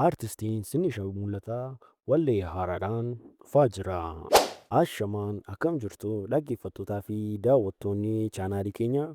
Aartistiin Sinishaw Mul'ataa wallee haaraadhaan dhufaa jira. Ashamaan akkam jirtu dhaggeeffattootaa fi daawwattoonni chaanaalii keenya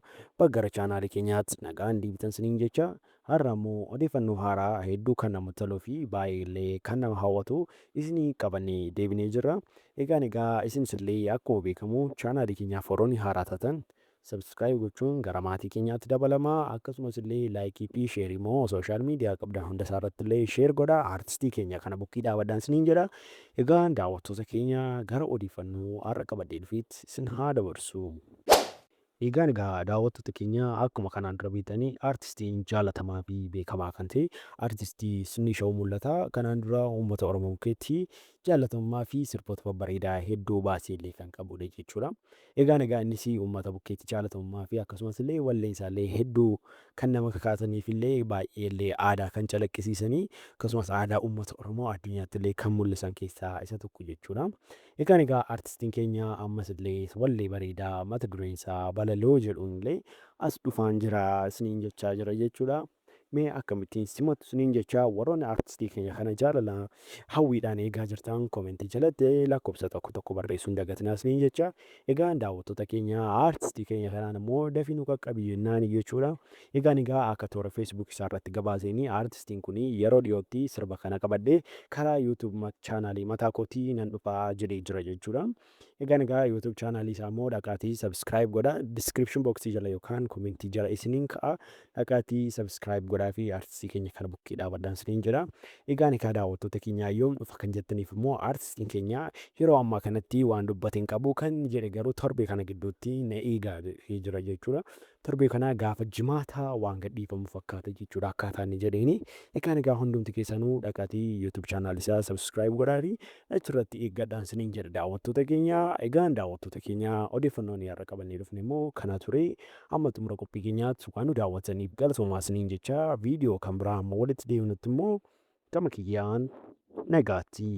baggara chaanaalii keenyaatti nagaan deebitan siniin jecha har'a immoo odeeffannoo haaraa hedduu kan namatti toluu fi baay'eellee kan nama hawwatu isinii qabannee deebinee jirra. Egaa isinis illee akkuma beekamu chaanaalii keenyaaf warroonni haaraa taatan sabskiraayib gochuun gara maatii keenyaatti dabalamaa akkasumas illee laayikii fi sheerii immoo sooshaal miidiyaa qabdan hunda isaa irratti illee sheer godhaa aartistii keenya kana bukkii dhaabadhaan siniin jedha. Egaa daawwattoota keenya gara odeeffannoo har'a qabadhee dhufeetti isin haa dabarsu. Egaa daawwattoota keenya akkuma kanaan dura beektanii aartistiin jaalatamaa fi beekamaa kan ta'e aartistii Sinishaw Mul'ataa kanaan dura uummata Oromoo bukkeetti jaalatamummaa fi sirboota babbareedaa hedduu baasee illee kan qabudha jechuudha. Egaa innis uummata bukkeetti jaalatamummaa fi akkasumas illee walleen isaallee hedduu kan nama kakaasaniif illee baay'ee illee aadaa kan calaqqisiisanii akkasumas aadaa uummata Oromoo addunyaatti illee kan mul'isan keessaa isa tokko jechuudha. Egaa aartistiin keenya ammas illee wallee bareedaa mata dureen isaa Balaloo jedhuun illee as dhufaan jira isiniin jechaa jira jechuudha. Mee akkamittiin simatu isiniin jechaa warroonni aartistii keenya kana jaalala hawwiidhaan eegaa jirtan koomentii jalatti lakkoofsa tokko barreessuun dagatinaa isiniin jecha. Egaa daawwattoota keenya aartistii keenya kanaan immoo dafii nu qaqqabii jennaan jechuudha. Egaa akka toora feesbuuk isaa irratti gabaasanii aartistiin kun yeroo dhiyootti sirba kana qabadhee karaa yuutuub chaanaalii mataa kootii nan dhufaa jedhee jira jechuudha. Egaa yuutuub chaanaalii isaa immoo dhaqaatii sabskiraayib godhaa diskiripshin booksii jala yookaan koomentii jala isiniin ka'a dhaqaatii sabskiraayib godhaa fi aartistii keenya kana bukkee dhaabadhaan isiniin jedha. Egaa daawwattoota keenyaa yoom dhufa kan jettaniif immoo aartistiin keenya yeroo ammaa kanatti waan dubbate hin qabu kan jedhe garuu torbee kana gidduutti na eegaa jira jechuudha. Torbee kana gaafa jimaataa waan gadhiifamu fakkaata jechuudha akkaataa inni jedheeni. Egaa hundumti keessanuu dhaqaatii yuutuub chaanaalii isaa sabskiraayib godhaa fi achirratti eeggadhaan isiniin jedha daawwattoota keenya. Egaa daawwattoota keenya odeeffannoon har'a qabannee dhufne immoo kana ture amma xumura qophii keenyaatti waan nu daawwattaniif galatoomaa isiniin jecha viidiyoo kan biraa amma walitti deebinutti immoo gama kiyyaan nagaatti.